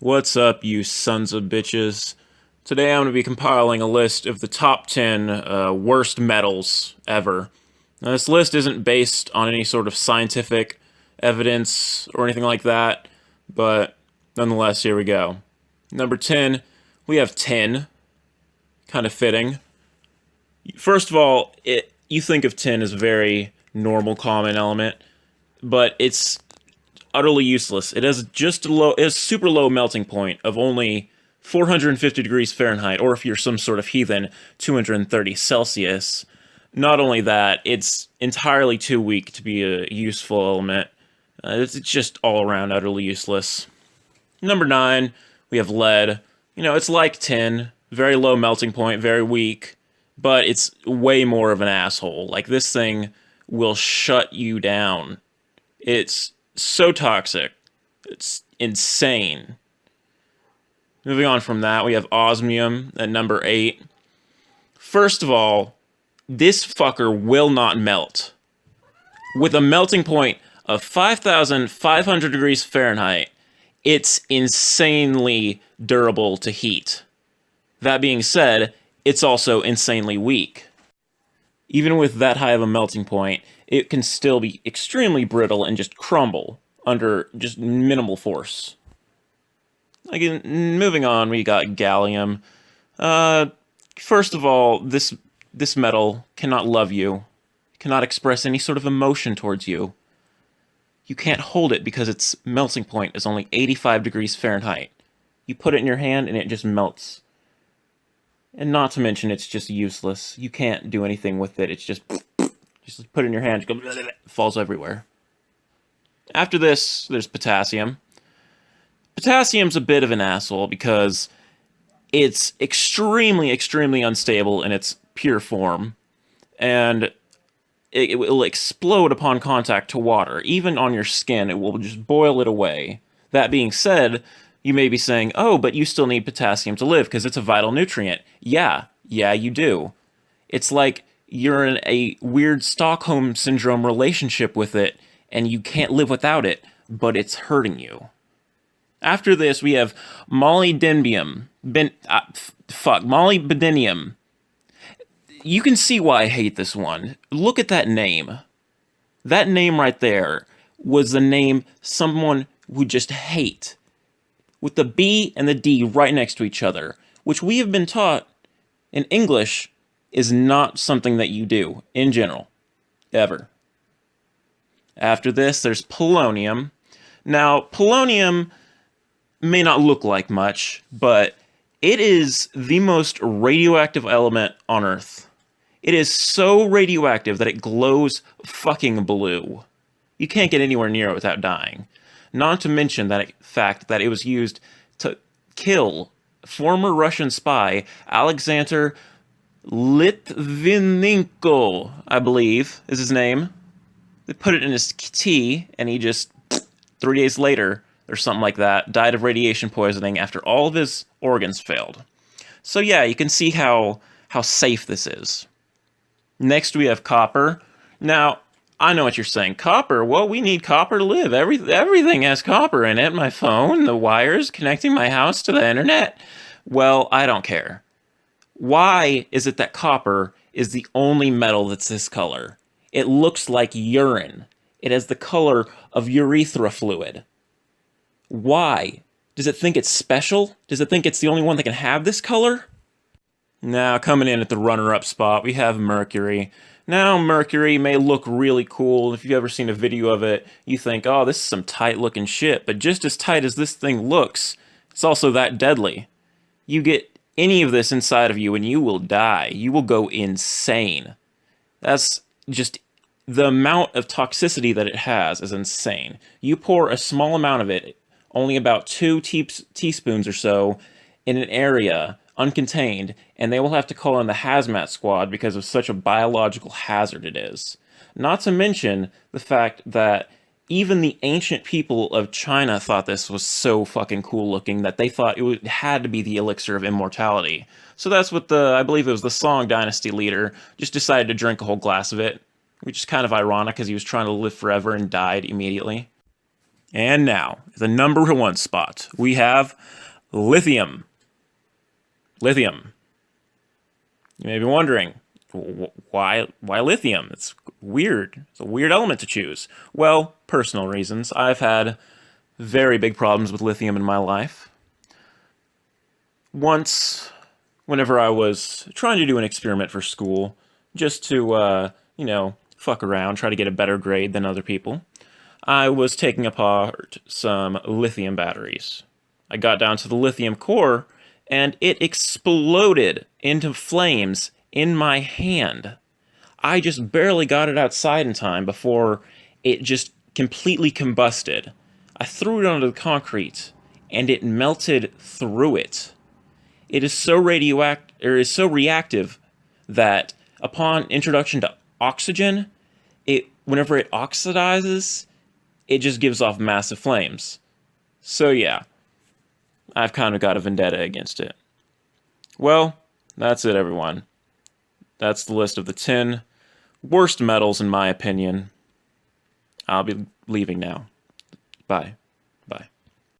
What's up, you sons of bitches? Today I'm going to be compiling a list of the top 10 worst metals ever. Now, this list isn't based on any sort of scientific evidence or anything like that, but nonetheless, here we go. Number 10, we have tin. Kind of fitting. First of all, you think of tin as a very normal, common element, but it's utterly useless. It has super low melting point of only 450 degrees Fahrenheit, or if you're some sort of heathen, 230 Celsius. Not only that, it's entirely too weak to be a useful element. It's just all around utterly useless. Number 9, we have lead. It's like tin, very low melting point, very weak, but it's way more of an asshole. Like, this thing will shut you down. It's so toxic. It's insane. Moving on from that, we have osmium at number 8. First of all, this fucker will not melt. With a melting point of 5,500 degrees Fahrenheit, it's insanely durable to heat. That being said, it's also insanely weak. Even with that high of a melting point, it can still be extremely brittle and just crumble under just minimal force. Again, moving on, we got gallium. First of all, this metal cannot love you, cannot express any sort of emotion towards you. You can't hold it because its melting point is only 85 degrees Fahrenheit. You put it in your hand and it just melts. And not to mention, it's just useless. You can't do anything with it. It's just put it in your hand, it goes, falls everywhere. After this, there's potassium. Potassium's a bit of an asshole because it's extremely, extremely unstable in its pure form, and it will explode upon contact to water. Even on your skin, it will just boil it away. That being said, you may be saying, oh, but you still need potassium to live because it's a vital nutrient. Yeah, you do. It's like you're in a weird Stockholm Syndrome relationship with it, and you can't live without it, but it's hurting you. After this, we have molybdenum. Molybdenum. You can see why I hate this one. Look at that name. That name right there was the name someone would just hate, with the B and the D right next to each other, which we have been taught in English is not something that you do, in general, ever. After this, there's polonium. Now, polonium may not look like much, but it is the most radioactive element on Earth. It is so radioactive that it glows fucking blue. You can't get anywhere near it without dying. Not to mention that fact that it was used to kill former Russian spy Alexander Litvinenko, I believe, is his name. They put it in his tea, and he just, 3 days later, or something like that, died of radiation poisoning after all of his organs failed. So yeah, you can see how safe this is. Next we have copper. Now, I know what you're saying. Copper? Well, we need copper to live. Everything has copper in it. My phone, the wires connecting my house to the internet. Well, I don't care. Why is it that copper is the only metal that's this color? It looks like urine. It has the color of urethra fluid. Why? Does it think it's special? Does it think it's the only one that can have this color? Now, coming in at the runner-up spot, we have mercury. Now, mercury may look really cool. If you've ever seen a video of it, you think, oh, this is some tight-looking shit. But just as tight as this thing looks, it's also that deadly. You get any of this inside of you and you will die. You will go insane. That's just the amount of toxicity that it has is insane. You pour a small amount of it, only about 2 teaspoons or so, in an area, uncontained, and they will have to call in the hazmat squad because of such a biological hazard it is. Not to mention the fact that even the ancient people of China thought this was so fucking cool looking that they thought it had to be the elixir of immortality. So that's what I believe it was the Song Dynasty leader, just decided to drink a whole glass of it, which is kind of ironic because he was trying to live forever and died immediately. And now, the number one spot, we have lithium. Lithium. You may be wondering, why lithium? It's weird. It's a weird element to choose. Well, personal reasons. I've had very big problems with lithium in my life. Once, whenever I was trying to do an experiment for school, just to, fuck around, try to get a better grade than other people, I was taking apart some lithium batteries. I got down to the lithium core, and it exploded into flames in my hand. I just barely got it outside in time before it just completely combusted. I threw it onto the concrete, and it melted through it. It is so reactive that upon introduction to oxygen, whenever it oxidizes, it just gives off massive flames. So yeah, I've kind of got a vendetta against it. Well, that's it, everyone. That's the list of the 10 worst metals in my opinion. I'll be leaving now. Bye.